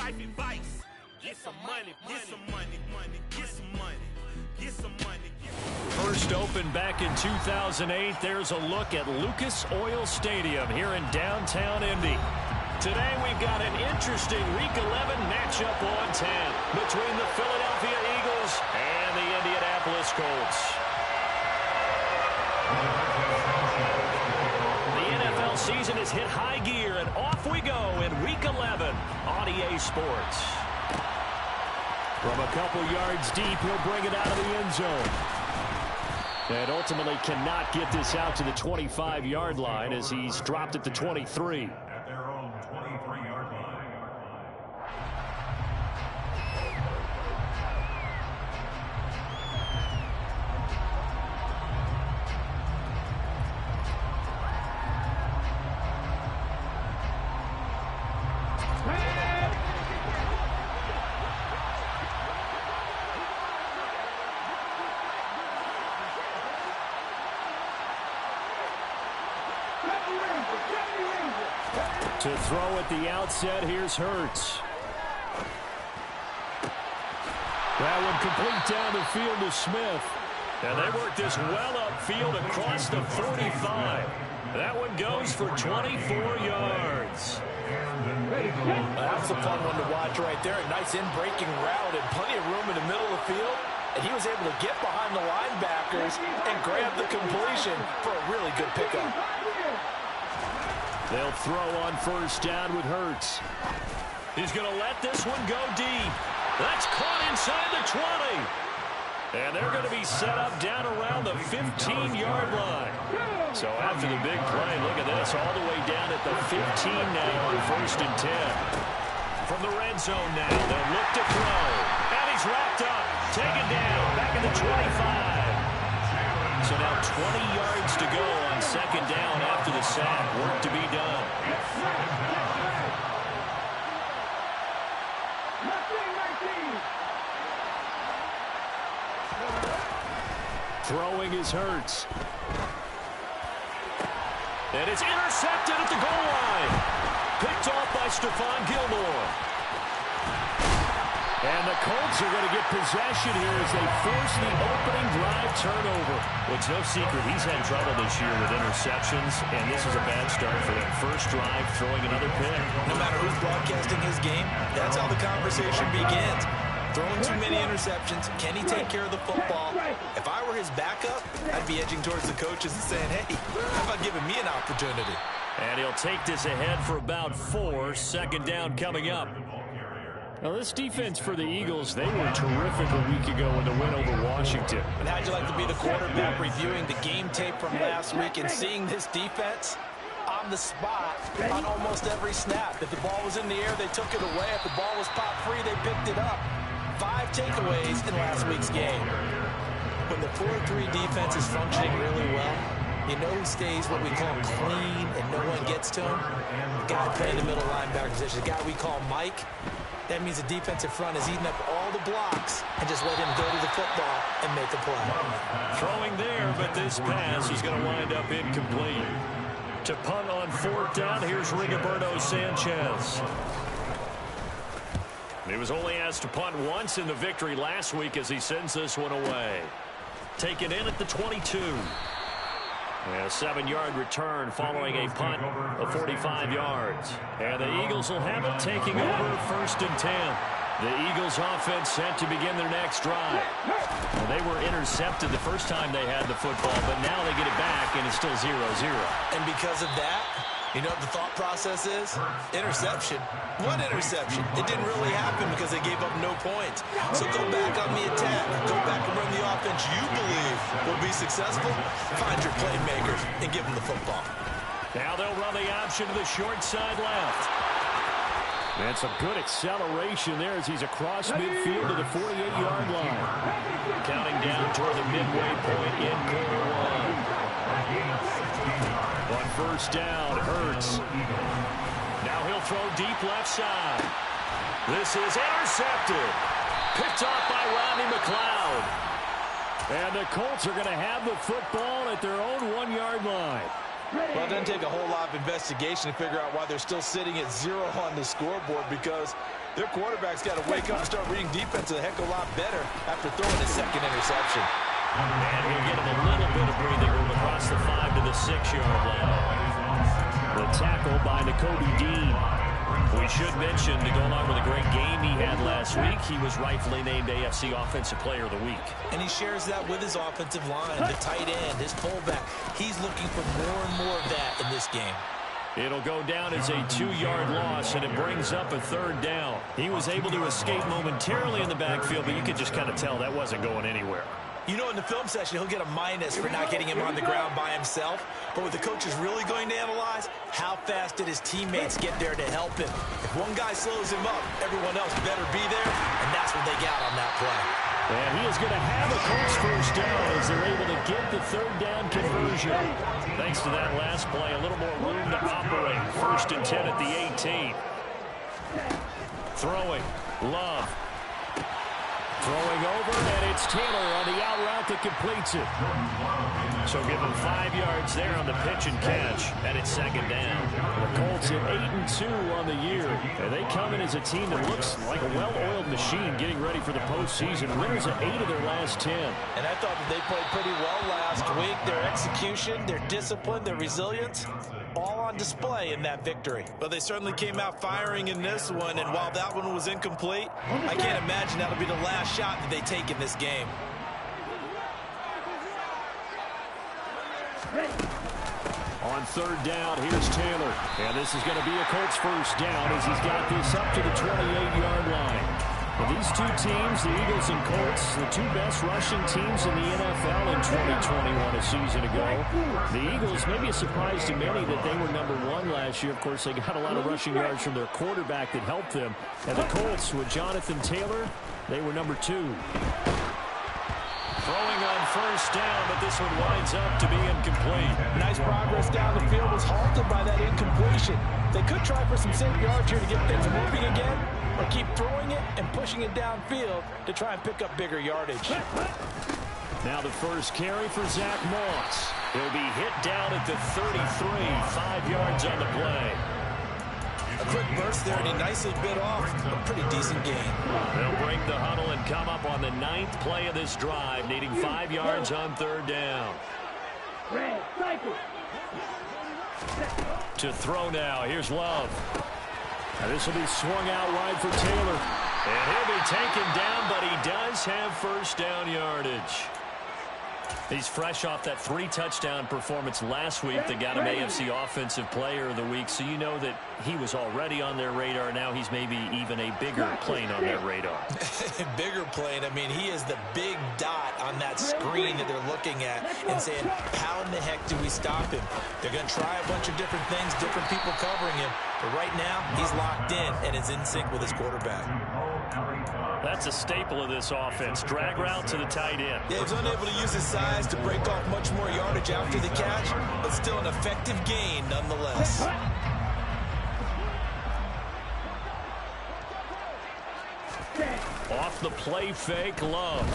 life advice. Get some money, get some money, get some money, get some money. First opened back in 2008. There's a look at Lucas Oil Stadium here in downtown Indy. Today we've got an interesting Week 11 matchup on 10 between the Philadelphia Eagles and the Indianapolis Colts. The NFL season has hit high gear, and off we go in Week 11 on EA Sports. From a couple yards deep, he'll bring it out of the end zone. And ultimately cannot get this out to the 25-yard line as he's dropped at the 23. At their own 23-yard line. To throw at the outset, here's Hurts. That one complete down the field to Smith. And they work this well upfield across the 45. That one goes for 24 yards. That's a fun one to watch right there. A nice in-breaking route and plenty of room in the middle of the field. And he was able to get behind the linebackers and grab the completion for a really good pickup. They'll throw on first down with Hurts. He's going to let this one go deep. That's caught inside the 20. And they're going to be set up down around the 15-yard line. So after the big play, look at this, all the way down at the 15 now on first and 10. From the red zone now, they'll look to throw. And he's wrapped up, taken down, back at the 25. So now 20 yards to go on second down after the sack. Work to be done. Throwing is Hurts. And it's intercepted at the goal line. Picked off by Stephon Gilmore. And the Colts are going to get possession here as they force the opening drive turnover. Well, it's no secret he's had trouble this year with interceptions, and this is a bad start for them. First drive, throwing another pick. No matter who's broadcasting his game, that's how the conversation begins. Throwing too many interceptions, can he take care of the football? If I were his backup, I'd be edging towards the coaches and saying, hey, how about giving me an opportunity? And he'll take this ahead for about 4. Second down coming up. Now, this defense for the Eagles, they were terrific a week ago in the win over Washington. And how'd you like to be the quarterback reviewing the game tape from last week and seeing this defense on the spot on almost every snap? If the ball was in the air, they took it away. If the ball was popped free, they picked it up. 5 takeaways in last week's game. When the 4-3 defense is functioning really well, you know who stays what we call clean and no one gets to him? The guy playing the middle linebacker position, the guy we call Mike. That means the defensive front is eating up all the blocks and just let him go to the football and make a play. Throwing there, but this pass is going to wind up incomplete. To punt on fourth down, here's Rigoberto Sanchez. He was only asked to punt once in the victory last week as he sends this one away. Taken in at the 22. And a 7-yard return following a punt of 45 yards. And the Eagles will have it taking over first and 10. The Eagles offense set to begin their next drive. Well, they were intercepted the first time they had the football, but now they get it back and it's still 0-0. And because of that, you know what the thought process is? Interception. What interception? It didn't really happen because they gave up no points. So go back on the attack. Go back and run the offense you believe will be successful. Find your playmakers and give them the football. Now they'll run the option to the short side left. And some good acceleration there as he's across midfield to the 48-yard line. Counting down toward the midway point in quarter one. On first down, Hurts. Now he'll throw deep left side. This is intercepted. Picked off by Rodney McLeod. And the Colts are going to have the football at their own 1-yard line. Well, it doesn't take a whole lot of investigation to figure out why they're still sitting at 0 on the scoreboard, because Their quarterback's got to wake up and start reading defense a heck of a lot better after throwing his second interception. And he'll get him a little bit of breathing room across the 5 to the 6-yard line. The tackle by Nakobe Dean. We should mention, to go along with a great game he had last week, he was rightfully named AFC Offensive Player of the Week. And he shares that with his offensive line, the tight end, his fullback. He's looking for more and more of that in this game. It'll go down as a 2-yard loss, and it brings up a 3rd down. He was able to escape momentarily in the backfield, but you could just kind of tell that wasn't going anywhere. You know, in the film session, he'll get a minus for not getting him on the ground by himself. But what the coach is really going to analyze, how fast did his teammates get there to help him? If one guy slows him up, everyone else better be there, and that's what they got on that play. And he is going to have a Colts 1st down as they're able to get the 3rd down conversion. Thanks to that last play, a little more room to operate. 1st and 10 at the 18. Throwing, Love. Throwing over, and it's Taylor on the out route that completes it. So give him 5 yards there on the pitch and catch, and it's 2nd down. The Colts at 8-2 on the year, and they come in as a team that looks like a well-oiled machine getting ready for the postseason. Winners of 8 of their last 10. And I thought that they played pretty well last week. Their execution, their discipline, their resilience, all on display in that victory. But they certainly came out firing in this one, and while that one was incomplete, I can't imagine that'll be the last shot that they take in this game. On 3rd down, here's Taylor. And this is going to be a Colts 1st down as he's got this up to the 28-yard line. Well, these two teams, the Eagles and Colts, the 2 best rushing teams in the NFL in 2021 a season ago. The Eagles, maybe a surprise to many that they were number 1 last year. Of course, they got a lot of rushing yards from their quarterback that helped them. And the Colts, with Jonathan Taylor, they were number 2. Throwing on 1st down, but this one winds up to be incomplete. Nice progress down the field, was halted by that incompletion. They could try for some safe yards here to get things moving again, or keep throwing it and pushing it downfield to try and pick up bigger yardage. Now the first carry for Zach Moss. He'll be hit down at the 33, 5 yards on the play. A quick burst there, and he nicely bit off a pretty decent gain. They'll break the huddle and come up on the 9th play of this drive, needing 5 yards on 3rd down. To throw now, here's Love. And this will be swung out wide for Taylor. And he'll be taken down, but he does have 1st down yardage. He's fresh off that 3-touchdown performance last week that got him AFC Offensive Player of the Week. So you know that he was already on their radar. Now he's maybe even a bigger plane on their radar. Bigger plane. I mean, he is the big dot on that screen that they're looking at and saying, how in the heck do we stop him? They're going to try a bunch of different things, different people covering him. But right now, he's locked in and is in sync with his quarterback. That's a staple of this offense. Drag route to the tight end. Yeah, he's unable to use his size to break off much more yardage after the catch, but still an effective gain nonetheless. Off the play fake, Love.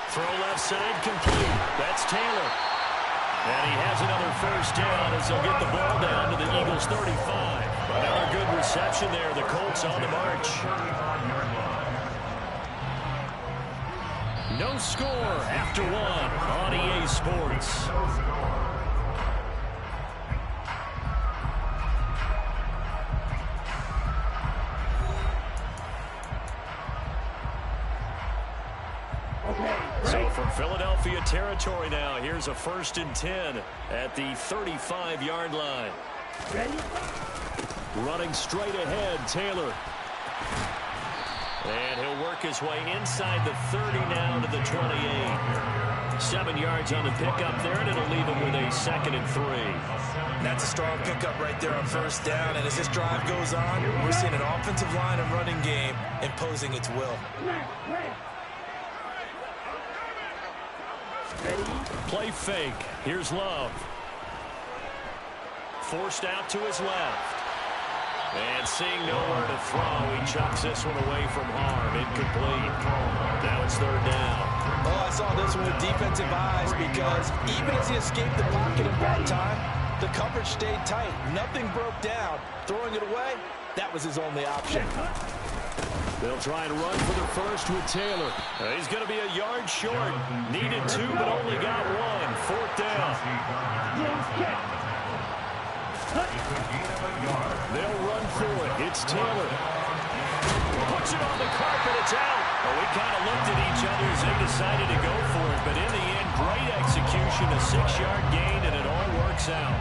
Throw left side complete. That's Taylor. And he has another 1st down as they'll get the ball down to the Eagles' 35. Another good reception there. The Colts on the march. No score after 1 on EA Sports. So from Philadelphia territory now, here's a 1st and 10 at the 35-yard line. Running straight ahead, Taylor. And he'll work his way inside the 30 now to the 28. 7 yards on the pickup there, and it'll leave him with a 2nd and 3. That's a strong pickup right there on 1st down, and as this drive goes on, we're seeing an offensive line and running game imposing its will. Play fake. Here's Love. Forced out to his left. And seeing nowhere to throw, he chucks this one away from harm. Incomplete. Now it's 3rd down. Oh, I saw this one with defensive eyes because even as he escaped the pocket in that time, the coverage stayed tight. Nothing broke down. Throwing it away, that was his only option. They'll try and run for the first with Taylor. He's going to be a yard short. Needed 2, but only got 1. 4th down. They'll run for it. It's Taylor. Puts it on the carpet. It's out. Well, we kind of looked at each other as they decided to go for it. But in the end, great execution, a 6-yard gain, and it all works out.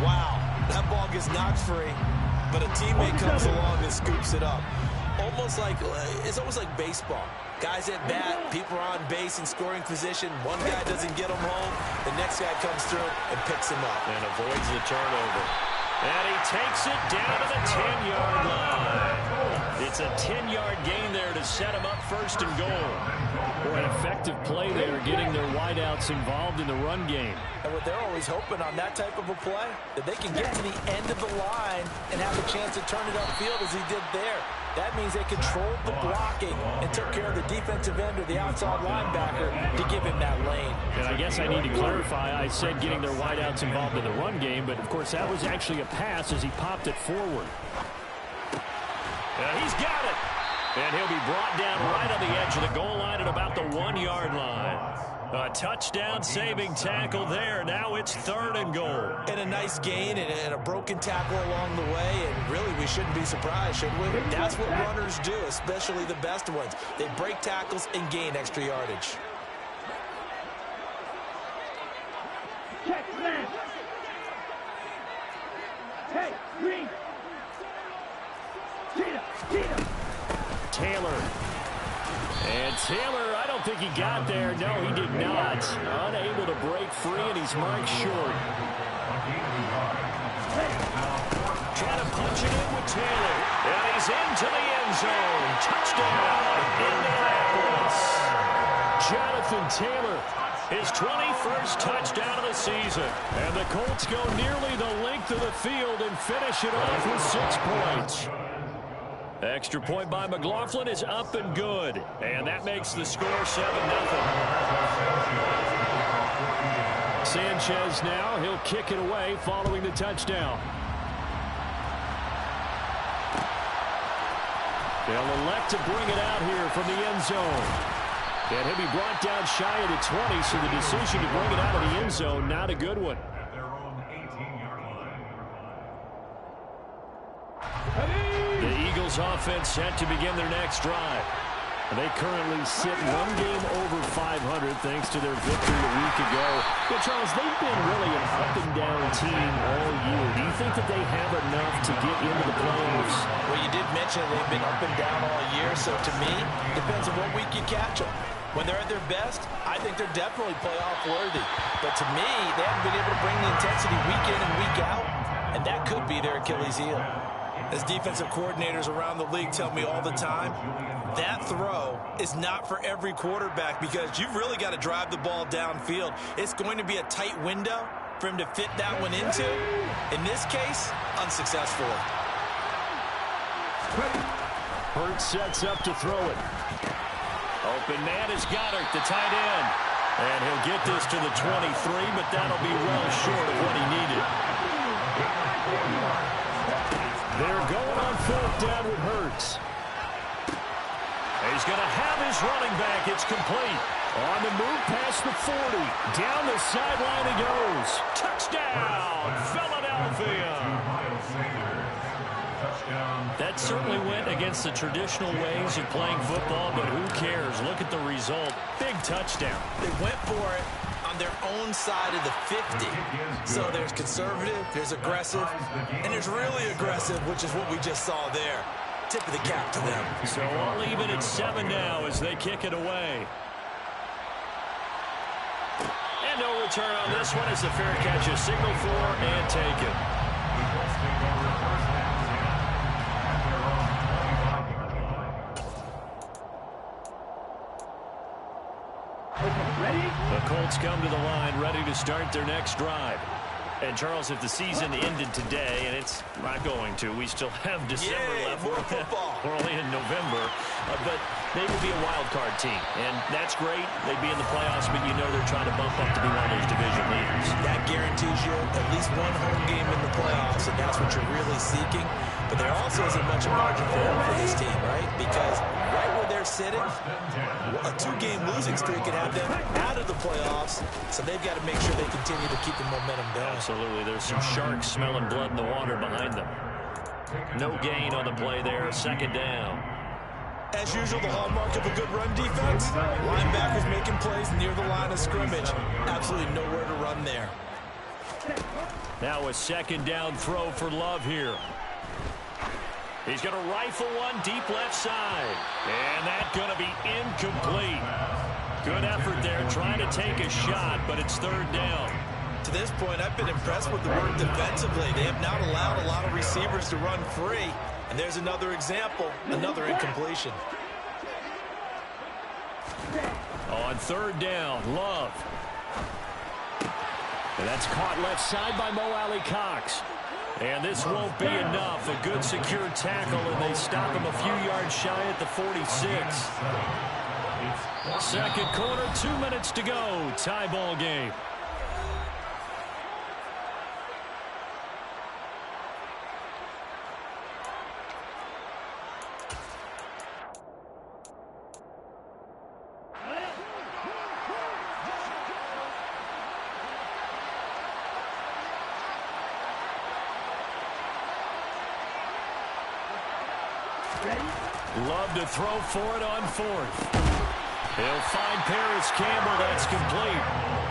Wow, that ball gets knocked free, but a teammate comes along and scoops it up. It's almost like baseball. Guys at bat, people are on base in scoring position. One guy doesn't get him home. The next guy comes through and picks him up. And avoids the turnover. And he takes it down to the 10-yard line. It's a 10-yard gain there to set him up 1st and goal. Boy, an effective play there, getting their wideouts involved in the run game. And what they're always hoping on that type of a play, that they can get to the end of the line and have a chance to turn it upfield as he did there. That means they controlled the blocking and took care of the defensive end or the outside linebacker to give him that lane. And I guess I need to clarify, I said getting their wideouts involved in the run game, but of course that was actually a pass as he popped it forward. And he's got it. And he'll be brought down right on the edge of the goal line at about the 1-yard line. A touchdown-saving tackle there. Now it's 3rd and goal. And a nice gain and a broken tackle along the way. And really, we shouldn't be surprised, should we? That's what runners do, especially the best ones. They break tackles and gain extra yardage. Hey, Green. Taylor. And Taylor, I don't think he got there. No, he did not. Unable to break free, and he's marked short. Trying to punch it in with Taylor. And he's into the end zone. Touchdown, Indianapolis. Jonathan Taylor, his 21st touchdown of the season. And the Colts go nearly the length of the field and finish it off with 6 points. Extra point by McLaughlin is up and good. And that makes the score 7-0. Sanchez now, he'll kick it away following the touchdown. They'll elect to bring it out here from the end zone. And he'll be brought down shy of the 20, so the decision to bring it out of the end zone, not a good one. The Eagles offense set to begin their next drive. They currently sit 1 game over 500 thanks to their victory a week ago. But Charles, they've been really an up-and-down team all year. Do you think that they have enough to get into the playoffs? Well, you did mention they've been up and down all year, so to me, depends on what week you catch them. When they're at their best, I think they're definitely playoff worthy. But to me, they haven't been able to bring the intensity week in and week out, and that could be their Achilles heel. As defensive coordinators around the league tell me all the time, that throw is not for every quarterback because you've really got to drive the ball downfield. It's going to be a tight window for him to fit that one into. In this case, unsuccessfully. Hurts sets up to throw it. Open man is Goddard, the tight end. And he'll get this to the 23, but that'll be well short of what he needed. They're going on 4th down with Hurts. He's going to have his running back. It's complete. On the move past the 40. Down the sideline he goes. Touchdown, Philadelphia. That certainly went against the traditional ways of playing football, but who cares? Look at the result. Big touchdown. They went for it on their own side of the 50. So there's conservative, there's aggressive, and there's really aggressive, which is what we just saw there. Tip of the cap to them. So I'll leave it at 7 now as they kick it away. And no return on this one as the fair catch is signaled for and taken. Ready? The Colts come to the line ready to start their next drive. And, Charles, if the season ended today, and it's not going to, we still have December left. More football. We're only in November. But they would be a wild card team. And that's great. They'd be in the playoffs, but you know they're trying to bump up to be one of those division leaders. That guarantees you at least one home game in the playoffs, and that's what you're really seeking. But there also isn't much margin for error for this team, right? Because right where they're sitting, a 2-game losing streak could have them out of the playoffs, so they've got to make sure they continue to keep the momentum going. Absolutely. There's some sharks smelling blood in the water behind them. No gain on the play there. Second down. As usual, the hallmark of a good run defense, linebackers making plays near the line of scrimmage. Absolutely nowhere to run there. Now a second down throw for Love here. He's going to rifle one deep left side. And that's going to be incomplete. Good effort there trying to take a shot, but it's third down. To this point, I've been impressed with the work defensively. They have not allowed a lot of receivers to run free. And there's another example, another incompletion. On third down, Love. And that's caught left side by Mo Alley-Cox. And this won't be enough. A good secure tackle, and they stop him a few yards shy at the 46. Second quarter, 2 minutes to go. Tie ball game. Love to throw for it on fourth. He'll find Paris Campbell. That's complete.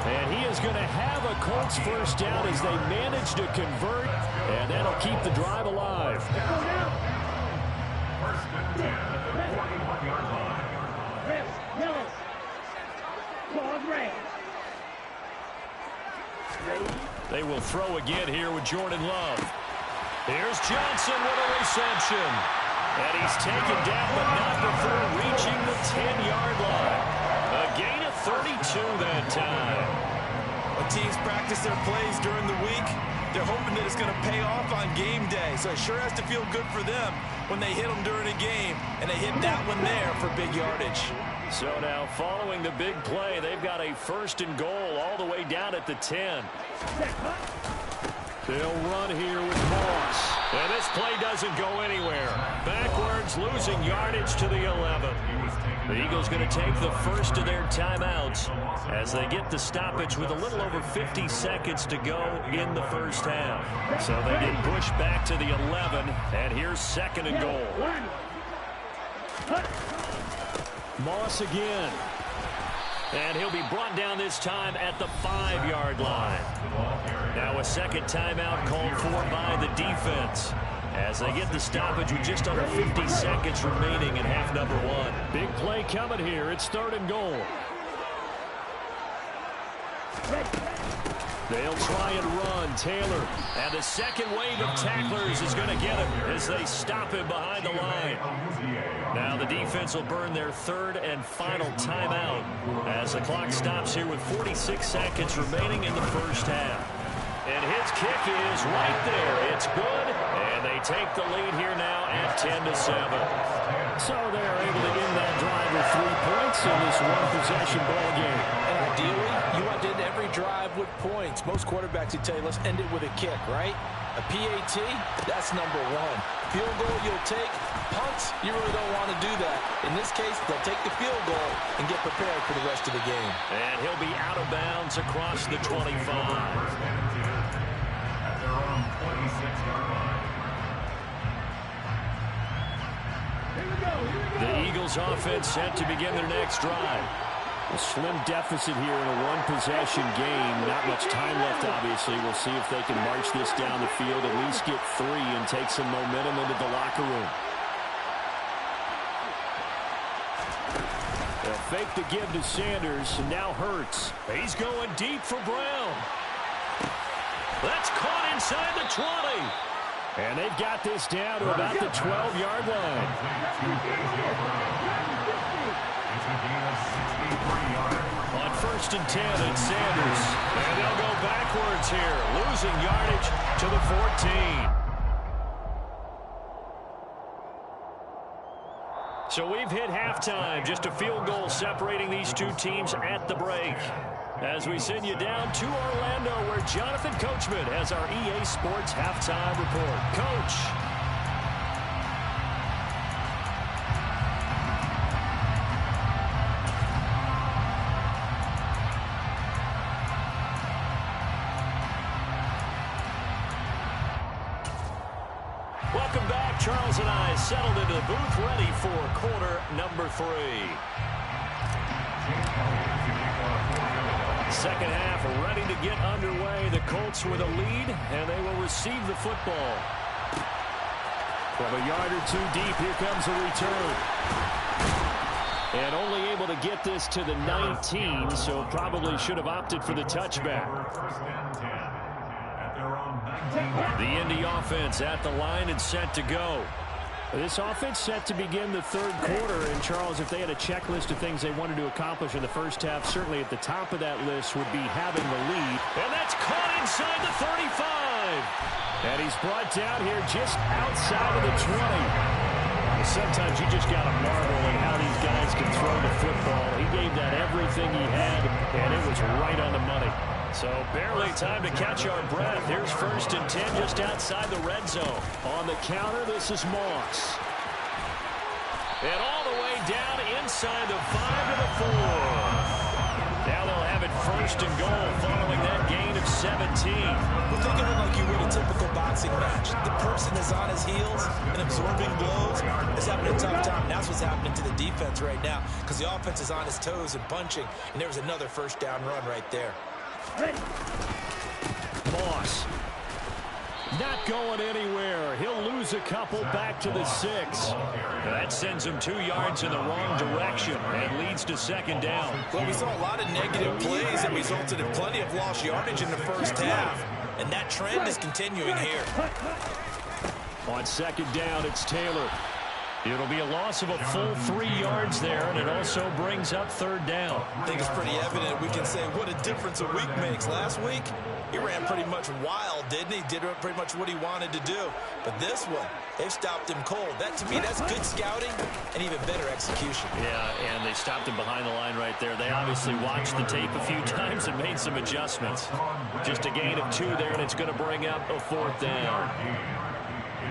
And he is going to have a Colts first down as they manage to convert. And that'll keep the drive alive. They will throw again here with Jordan Love. Here's Johnson with a reception. And he's taken down, but not before reaching the 10-yard line. A gain of 32 that time. When teams practice their plays during the week, they're hoping that it's going to pay off on game day. So it sure has to feel good for them when they hit them during a game, and they hit that one there for big yardage. So now following the big play, they've got a first and goal all the way down at the 10. They'll run here with Moss. And this play doesn't go anywhere. Backwards, losing yardage to the 11. The Eagles going to take the first of their timeouts as they get the stoppage with a little over 50 seconds to go in the first half. So they get pushed back to the 11, and here's second and goal. Moss again. And he'll be brought down this time at the 5-yard line. Now a second timeout called for by the defense as they get the stoppage with just under 50 seconds remaining in half number one. Big play coming here. It's third and goal. They'll try and run. Taylor. And the second wave of tacklers is going to get him as they stop him behind the line. Now the defense will burn their third and final timeout as the clock stops here with 46 seconds remaining in the first half. And his kick is right there. It's good. And they take the lead here now at 10-7. So they're able to end that drive with 3 points in this one-possession ball game. And ideally, you want to end every drive with points. Most quarterbacks would tell you, let's end it with a kick, right? A PAT, that's number one. Field goal you'll take. Punts, you really don't want to do that. In this case, they'll take the field goal and get prepared for the rest of the game. And he'll be out of bounds across the 25. At their own 26-yard line. The Eagles offense set to begin their next drive. A slim deficit here in a one-possession game. Not much time left, obviously. We'll see if they can march this down the field, at least get 3 and take some momentum into the locker room. They'll fake the give to Sanders, and now Hurts. He's going deep for Brown. That's caught inside the 20. And they've got this down to about the 12-yard line. On first and 10 at Sanders. And they'll go backwards here, losing yardage to the 14. So we've hit halftime, just a field goal separating these two teams at the break. As we send you down to Orlando, where Jonathan Coachman has our EA Sports halftime report. Coach. Welcome back. Charles and I settled into the booth, ready for quarter number 3. Second half ready to get underway. The Colts with a lead, and they will receive the football. From a yard or two deep, here comes a return. And only able to get this to the 19, so probably should have opted for the touchback. The Indy offense at the line and set to go. This offense set to begin the third quarter. And, Charles, if they had a checklist of things they wanted to accomplish in the first half, certainly at the top of that list would be having the lead. And that's caught inside the 35. And he's brought down here just outside of the 20. Sometimes you just got to marvel at how these guys can throw the football. He gave that everything he had, and it was right on the money. So barely time to catch our breath. Here's first and 10 just outside the red zone. On the counter, this is Moss. And all the way down inside the 5 to the 4. Now they'll have it first and goal following that gain of 17. Well, think of it like you would a typical boxing match. The person is on his heels and absorbing blows is having a tough time. And that's what's happening to the defense right now, because the offense is on his toes and punching, and there's another first down run right there. Moss not going anywhere. He'll lose a couple back to the 6. That sends him 2 yards in the wrong direction and leads to second down. Well, we saw a lot of negative plays that resulted in plenty of lost yardage in the first half, and that trend is continuing here. On second down, it's Taylor. It'll be a loss of a full 3 yards there, and it also brings up third down. I think it's pretty evident. We can say what a difference a week makes. Last week, he ran pretty much wild, didn't he? Did pretty much what he wanted to do. But this one, they've stopped him cold. That, to me, that's good scouting and even better execution. Yeah, and they stopped him behind the line right there. They obviously watched the tape a few times and made some adjustments. Just a gain of 2 there, and it's going to bring up a 4th down.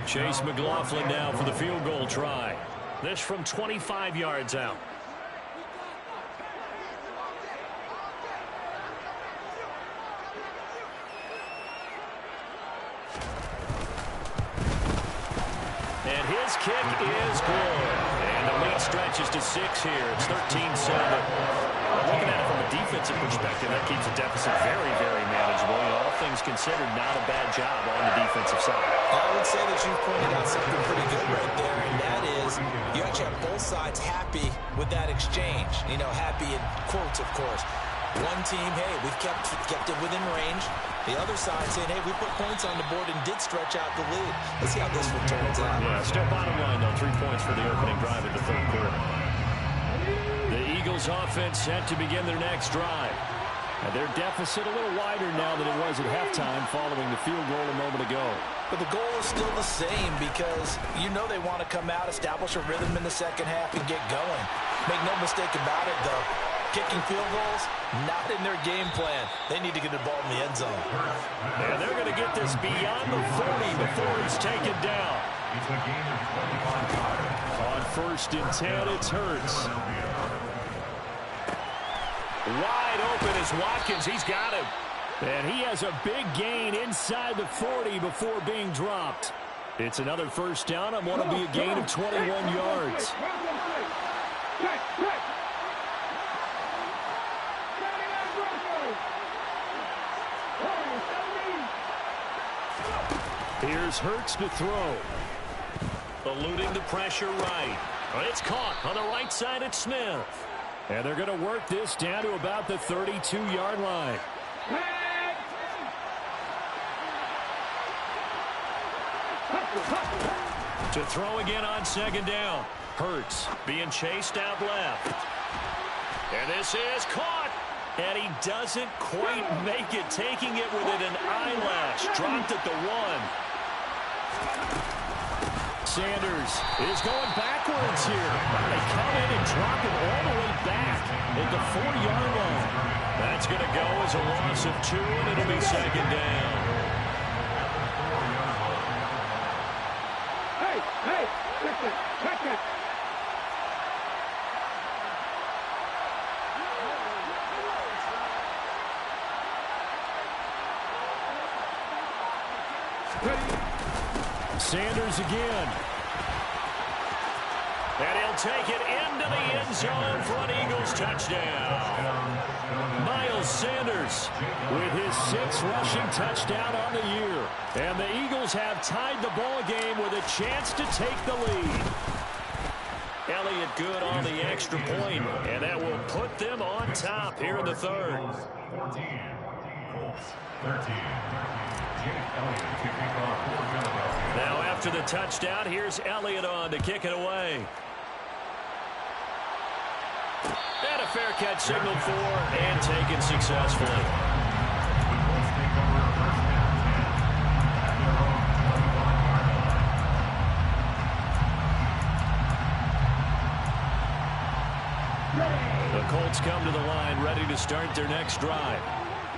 Chase McLaughlin now for the field goal try. This from 25 yards out. And his kick is good. And the lead stretches to 6 here. It's 13-7. Looking at it from a defensive perspective, that keeps the deficit very, very manageable. You know, all things considered, not a bad job on the defensive side. I would say that you've pointed out something pretty good right there, and that is you actually have both sides happy with that exchange. You know, happy in quotes, of course. One team, hey, we've kept it within range. The other side saying, hey, we put points on the board and did stretch out the lead. Let's see how this one turns out. Yeah, still bottom line, though, 3 points for the opening drive of the third quarter. The Eagles offense set to begin their next drive. And their deficit a little wider now than it was at halftime following the field goal a moment ago. But the goal is still the same, because you know they want to come out, establish a rhythm in the second half, and get going. Make no mistake about it, though. Kicking field goals, not in their game plan. They need to get the ball in the end zone. And they're going to get this beyond the 40 before it's taken down. On first and 10, it's Hurts. Wide open is Watkins. He's got him. And he has a big gain inside the 40 before being dropped. It's another first down on what will be a gain of 21 yards. Here's Hurts to throw. Eluding the pressure right. It's caught on the right side at Smith. And they're going to work this down to about the 32-yard line. To throw again on second down. Hurts being chased out left. And this is caught. And he doesn't quite make it, taking it within an eyelash. Dropped at the 1. Sanders is going backwards here. They come in and drop him all the way back at the 4-yard line. That's going to go as a loss of 2, and it'll be second down. Hey, check it. Sanders again. And he'll take it into the end zone for an Eagles touchdown. Miles Sanders with his 6th rushing touchdown on the year. And the Eagles have tied the ball game with a chance to take the lead. Elliott good on the extra point, and that will put them on top here in the 3rd. 14, Colts 13. Now after the touchdown, here's Elliott on to kick it away. And a fair catch signaled for and taken successfully. The Colts come to the line ready to start their next drive.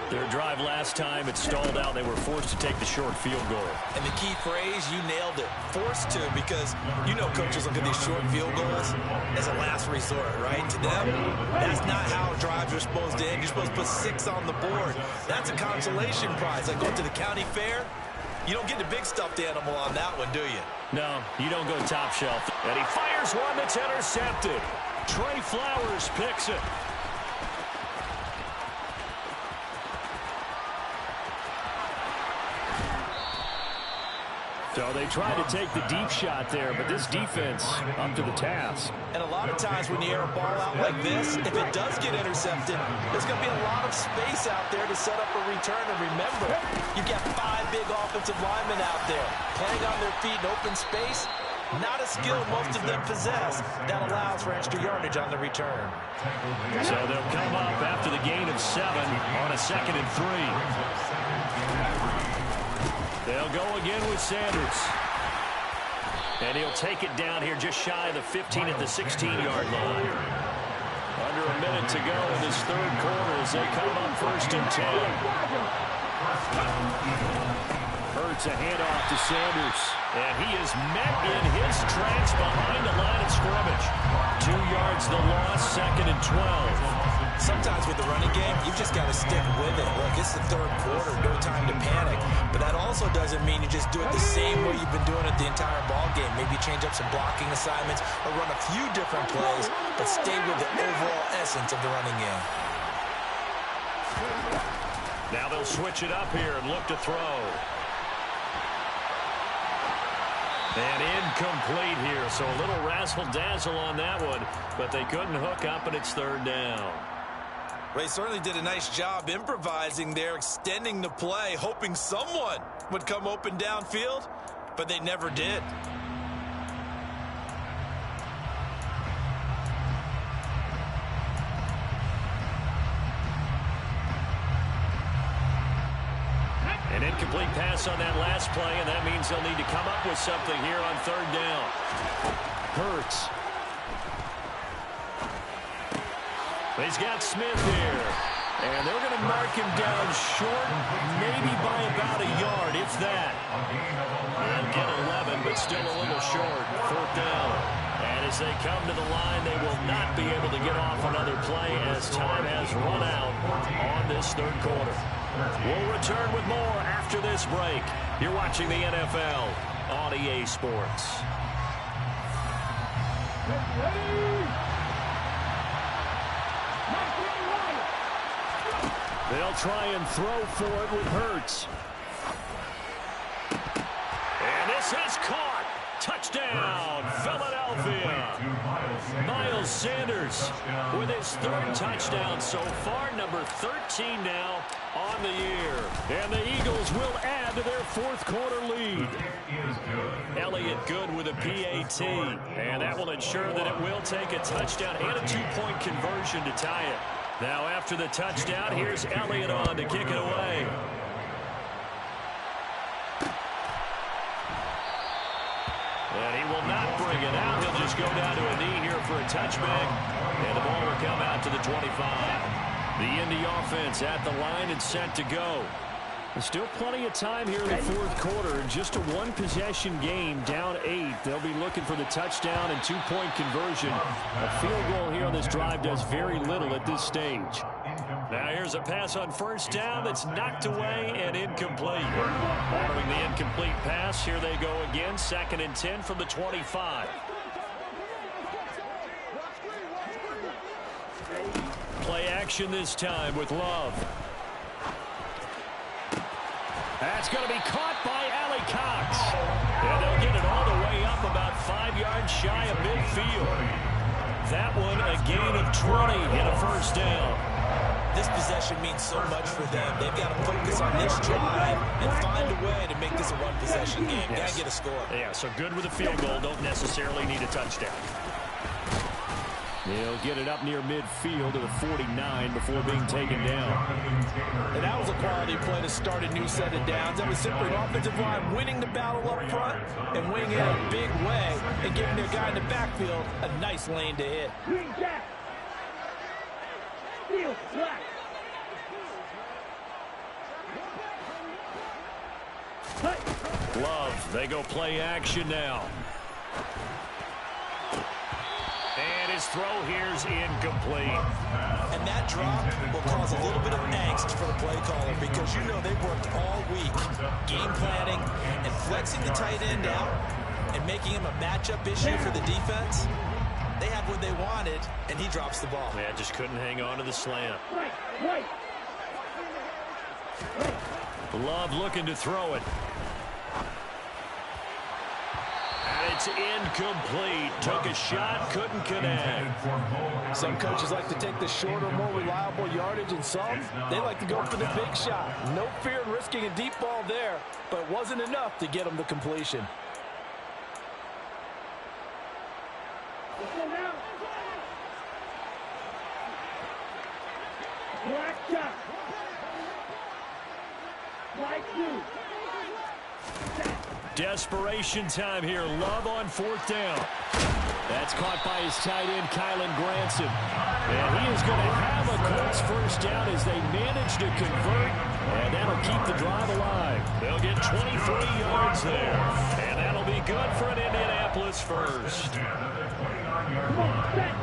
Their drive last time, it stalled out. They were forced to take the short field goal. And the key phrase, you nailed it. Forced to, because you know coaches look at these short field goals as a last resort, right? To them, that's not how drives are supposed to end. You're supposed to put 6 on the board. That's a consolation prize. Like going to the county fair, you don't get the big stuffed animal on that one, do you? No, you don't go top shelf. And he fires one that's intercepted. Trey Flowers picks it. So they tried to take the deep shot there, but this defense up to the task. And a lot of times when you air a ball out like this, if it does get intercepted, there's going to be a lot of space out there to set up a return. And remember, you've got 5 big offensive linemen out there playing on their feet in open space. Not a skill most of them possess that allows for extra yardage on the return. So they'll come up after the gain of 7 on a 2nd and 3. They'll go again with Sanders. And he'll take it down here just shy of the 15 at the 16-yard line. Under a minute to go in this 3rd quarter as they come up 1st and 10. Hurts a handoff to Sanders. And he is met in his tracks behind the line of scrimmage. 2 yards the loss, 2nd and 12. Sometimes with the running game, you've just got to stick with it. Look, it's the 3rd quarter, no time to panic. But that also doesn't mean you just do it the same way you've been doing it the entire ball game. Maybe change up some blocking assignments or run a few different plays, but stay with the overall essence of the running game. Now they'll switch it up here and look to throw. And incomplete here, so a little razzle-dazzle on that one, but they couldn't hook up, and it's 3rd down. They certainly did a nice job improvising there, extending the play, hoping someone would come open downfield, but they never did. An incomplete pass on that last play, and that means they'll need to come up with something here on 3rd down. Hurts. He's got Smith here. And they're going to mark him down short, maybe by about a yard, if that. They'll get 11, but still a little short. 4th down. And as they come to the line, they will not be able to get off another play as time has run out on this 3rd quarter. We'll return with more after this break. You're watching the NFL on EA Sports. They'll try and throw for it with Hurts. And this is caught. Touchdown, Philadelphia. Miles Sanders with his 3rd touchdown so far, number 13 now on the year. And the Eagles will add to their 4th quarter lead. Elliott good with a PAT. And that will ensure that it will take a touchdown and a 2-point conversion to tie it. Now after the touchdown, here's Elliott on to kick it away. And he will not bring it out. He'll just go down to a knee here for a touchback. And the ball will come out to the 25. The Indy offense at the line and set to go. There's still plenty of time here in the fourth quarter. Just a one-possession game, down 8. They'll be looking for the touchdown and two-point conversion. A field goal here on this drive does very little at this stage. Now here's a pass on first down that's knocked away and incomplete. Following the incomplete pass, here they go again. 2nd and 10 from the 25. Play action this time with Love. That's going to be caught by Allie Cox. And they'll get it all the way up about 5 yards shy of midfield. That one a gain of 20 and a first down. This possession means so much for them. They've got to focus on this drive and find a way to make this a one-possession game. Got to get a score. Yeah, so good with a field goal. Don't necessarily need a touchdown. They'll get it up near midfield to the 49 before being taken down. And that was a quality play to start a new set of downs. That was simply an offensive line winning the battle up front and winning it in a big way and giving their guy in the backfield a nice lane to hit. Green jack. Steel black. Love, they go play action now. And his throw here's incomplete. And that drop will cause a little bit of angst for the play caller because you know they've worked all week game planning and flexing the tight end out and making him a matchup issue for the defense. They had what they wanted, and he drops the ball. Yeah, just couldn't hang on to the slant. Right. Love looking to throw it. And it's incomplete. Took a shot, couldn't connect. Some coaches like to take the shorter, more reliable yardage, and some, they like to go for the big shot. No fear in risking a deep ball there, but it wasn't enough to get them the completion. Black shot. White blue. Desperation time here. Love on 4th down. That's caught by his tight end, Kylen Granson. And he is going to have a Colts first down as they manage to convert. And that'll keep the drive alive. They'll get 23 yards there. And that'll be good for an Indianapolis first. Come on, set.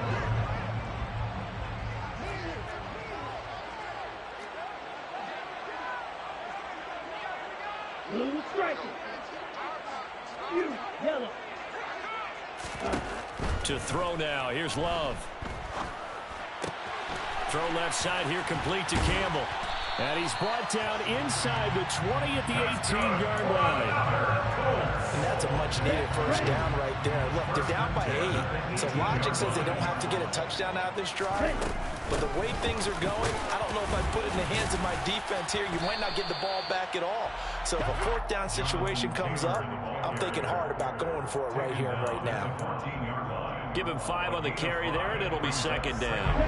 Blue striking. You, yellow. To throw now. Here's Love. Throw left side here, complete to Campbell. And he's brought down inside the 20 at the 18-yard line. And that's a much-needed first down right there. Look, they're down by 8. So logic says they don't have to get a touchdown out of this drive. But the way things are going, I don't know if I'd put it in the hands of my defense here. You might not get the ball back at all. So if a 4th down situation comes up, I'm thinking hard about going for it right here and right now. Give him 5 on the carry there, and it'll be 2nd down.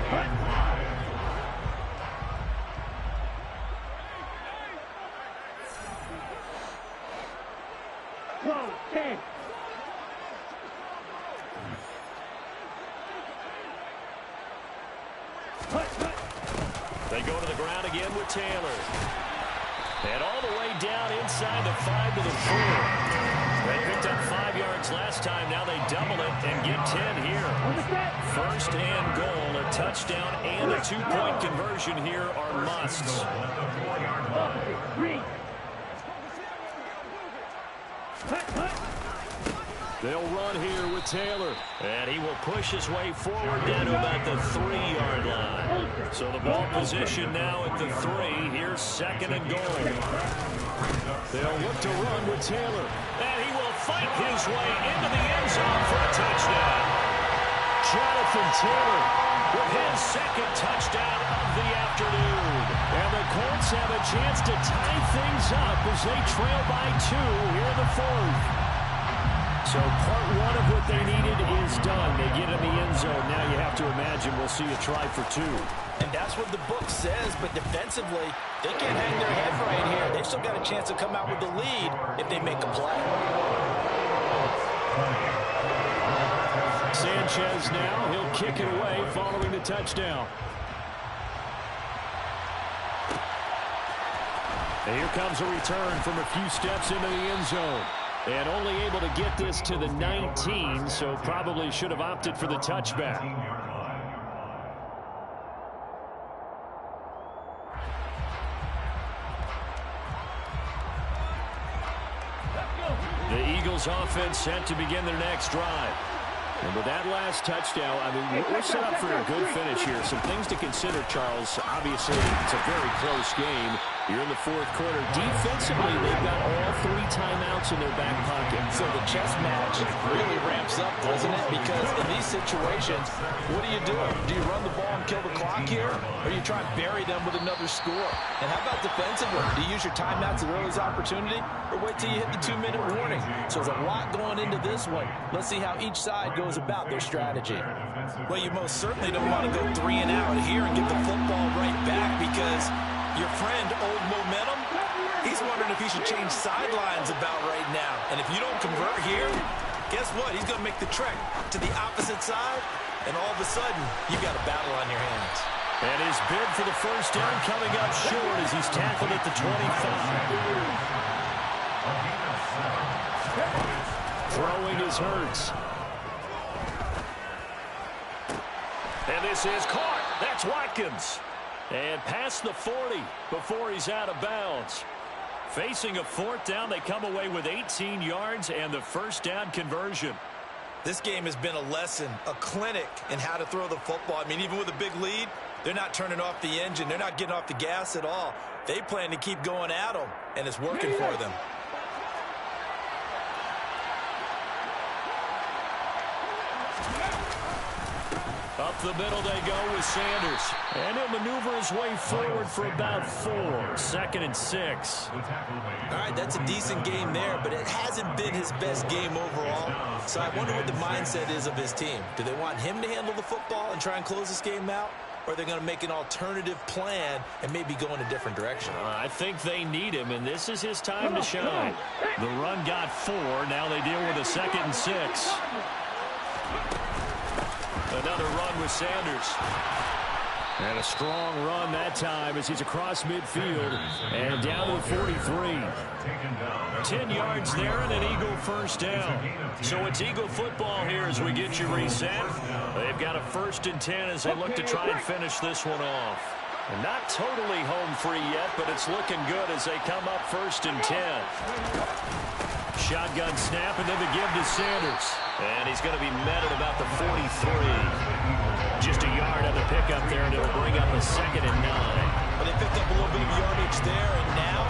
They go to the ground again with Taylor. And all the way down inside the 5 to the 4. They picked up 5 yards last time. Now they double it and get 10 here. First and goal, a touchdown and a two-point conversion here are musts. They'll run here with Taylor. And he will push his way forward down to about the 3-yard line. So the ball position now at the 3. Here's 2nd and goal. They'll look to run with Taylor. And he will fight his way into the end zone for a touchdown. Jonathan Taylor with his 2nd touchdown of the afternoon. And the Colts have a chance to tie things up as they trail by 2 here in the 4th. So part one of what they needed is done. They get in the end zone. Now you have to imagine we'll see a try for two. And that's what the book says, but defensively, they can't hang their head right here. They've still got a chance to come out with the lead if they make a play. Sanchez now, he'll kick it away following the touchdown. And here comes a return from a few steps into the end zone. And only able to get this to the 19, so probably should have opted for the touchback. The Eagles offense set to begin their next drive. And with that last touchdown, I mean, we're set up for a good finish here. Some things to consider, Charles. Obviously, it's a very close game. You're in the fourth quarter. Defensively, they've got all 3 timeouts in their back pocket. So the chess match really ramps up, doesn't it? Because in these situations, what do you do? Do you run the ball and kill the clock here? Or you try and bury them with another score? And how about defensively? Do you use your timeouts at earliest opportunity? Or wait till you hit the 2-minute warning? So there's a lot going into this one. Let's see how each side goes about their strategy. Well, you most certainly don't want to go 3 and out here and get the football right back, because your friend, Old Momentum, he's wondering if he should change sidelines about right now. And if you don't convert here, guess what? He's going to make the trek to the opposite side, and all of a sudden, you've got a battle on your hands. And his bid for the first down coming up short as he's tackled at the 25. Throwing is Hurts. And this is caught. That's Watkins. And past the 40 before he's out of bounds. Facing a fourth down, they come away with 18 yards and the first down conversion. This game has been a lesson, a clinic in how to throw the football. I mean, even with a big lead, they're not turning off the engine. They're not getting off the gas at all. They plan to keep going at them, and it's working for them. Up the middle they go with Sanders. And he'll maneuver his way forward for about 4. 2nd and 6. All right, that's a decent game there, but it hasn't been his best game overall. So I wonder what the mindset is of his team. Do they want him to handle the football and try and close this game out? Or are they going to make an alternative plan and maybe go in a different direction? I think they need him, and this is his time to shine. The run got 4. Now they deal with a 2nd and 6. Another run with Sanders. And a strong run that time as he's across midfield and down to the 43. 10 yards there and an Eagle first down. So it's Eagle football here as we get you reset. They've got a 1st and 10 as they look to try and finish this one off. And not totally home free yet, but it's looking good as they come up 1st and 10. Shotgun snap, and then the give to Sanders. And he's going to be met at about the 43. Just a yard on the pickup there, and it'll bring up a 2nd and 9. Well, they picked up a little bit of yardage there, and now,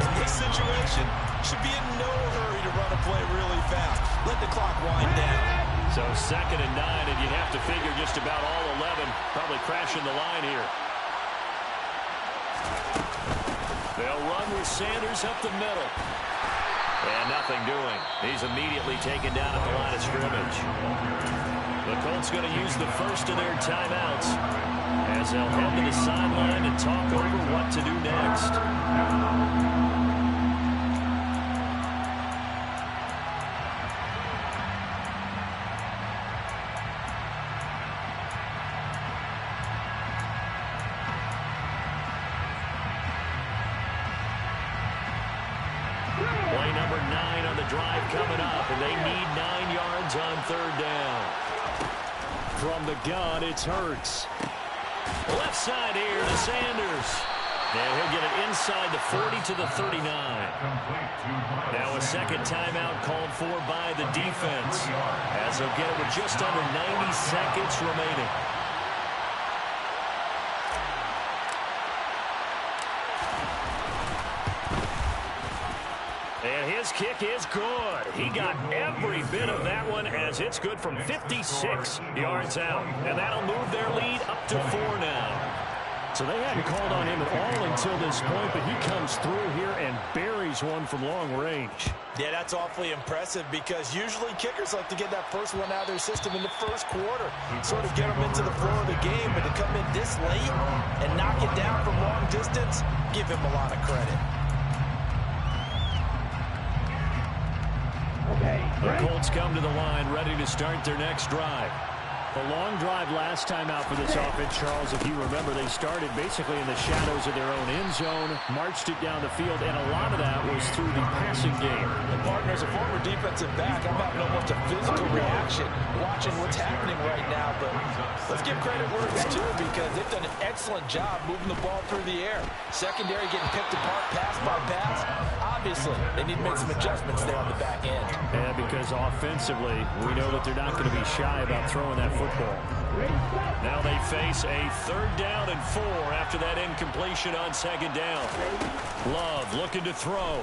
in this situation, should be in no hurry to run a play really fast. Let the clock wind down. So 2nd and 9, and you'd have to figure just about all 11 probably crashing the line here. They'll run with Sanders up the middle. And nothing doing. He's immediately taken down at the line of scrimmage. The Colts going to use the first of their timeouts as they'll head to the sideline and talk over what to do next. Play number 9 on the drive coming up, and they need 9 yards on 3rd down. From the gun, it's Hurts. Left side here to Sanders. And he'll get it inside the 40 to the 39. Now a 2nd timeout called for by the defense, as they'll get it with just under 90 seconds remaining. And his kick is good. He got every bit of that one as it's good from 56 yards out. And that'll move their lead up to 4 now. So they hadn't called on him at all until this point, but he comes through here and buries one from long range. Yeah, that's awfully impressive because usually kickers like to get that first one out of their system in the first quarter, sort of get them into the flow of the game, but to come in this late and knock it down from long distance, give him a lot of credit. The Colts come to the line, ready to start their next drive. A long drive last time out for this offense, Charles. If you remember, they started basically in the shadows of their own end zone, marched it down the field, and a lot of that was through the passing game. And partner, as a former defensive back, I'm having almost a physical reaction watching what's happening right now. But let's give credit where it's due because they've done an excellent job moving the ball through the air. Secondary getting picked apart pass by pass. Obviously, they need to make some adjustments there on the back end. Yeah, because offensively, we know that they're not going to be shy about throwing that football. Now they face a 3rd down and 4 after that incompletion on 2nd down. Love looking to throw.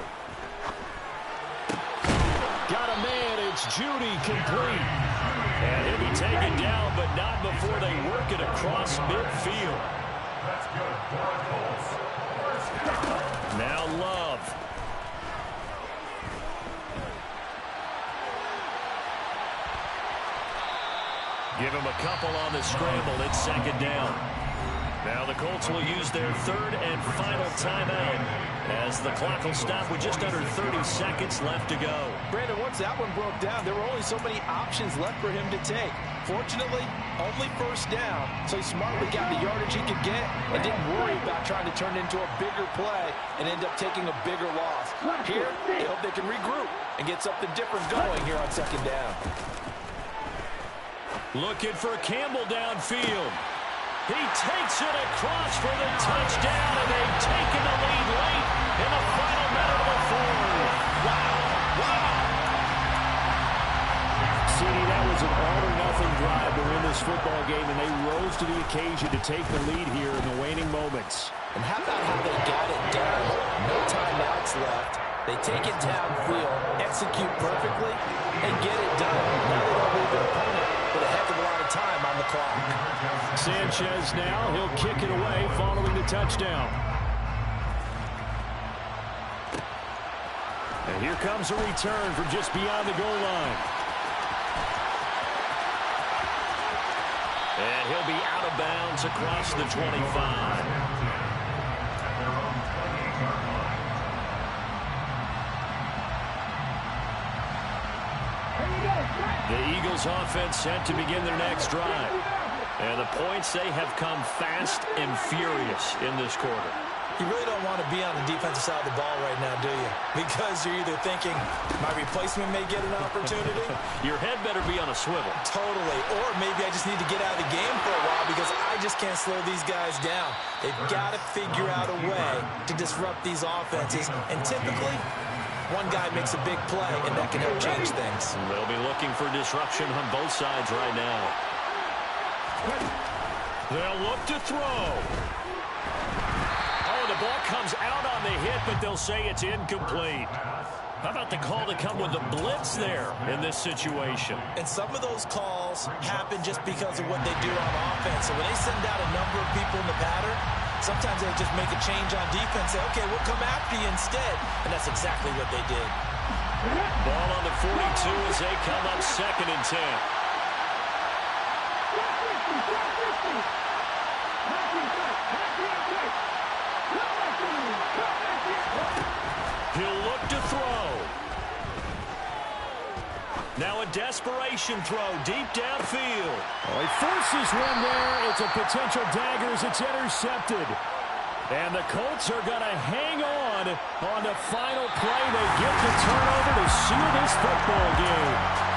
Got a man, it's Judy complete. And he'll be taken down, but not before they work it across midfield. Now Love. Give him a couple on the scramble. It's 2nd down. Now the Colts will use their 3rd and final timeout as the clock will stop with just under 30 seconds left to go. Brandon, once that one broke down, there were only so many options left for him to take. Fortunately, only 1st down, so he smartly got the yardage he could get and didn't worry about trying to turn it into a bigger play and end up taking a bigger loss. Here, they hope they can regroup and get something different going here on 2nd down. Looking for Campbell downfield. He takes it across for the touchdown, and they've taken the lead late in the final minute of the 4th. Wow. CD, that was an all-or-nothing drive to win this football game, and they rose to the occasion to take the lead here in the waning moments. And how about how they got it done? No timeouts left. They take it downfield, execute perfectly, and get it done. Now they don't leave their opponent with a heck of a lot of time on the clock. Sanchez now, he'll kick it away following the touchdown. And here comes a return from just beyond the goal line. And he'll be out of bounds across the 25. The Eagles offense set to begin their next drive. And the points, they have come fast and furious in this quarter. You really don't want to be on the defensive side of the ball right now, do you? Because you're either thinking, my replacement may get an opportunity. Your head better be on a swivel. Totally. Or maybe I just need to get out of the game for a while because I just can't slow these guys down. They've got to figure out a way to disrupt these offenses. And typically, one guy makes a big play, and that can help change things. They'll be looking for disruption on both sides right now. They'll look to throw. Oh, the ball comes out on the hit, but they'll say it's incomplete. How about the call to come with the blitz there in this situation? And some of those calls happen just because of what they do on offense. So when they send out a number of people in the pattern, sometimes they just make a change on defense, say, okay, we'll come after you instead. And that's exactly what they did. Ball on the 42 as they come up 2nd and 10. He'll look to throw. Now a desperation throw deep downfield. Oh, he forces one there. It's a potential dagger as it's intercepted. And the Colts are going to hang on the final play. They get the turnover to seal this football game.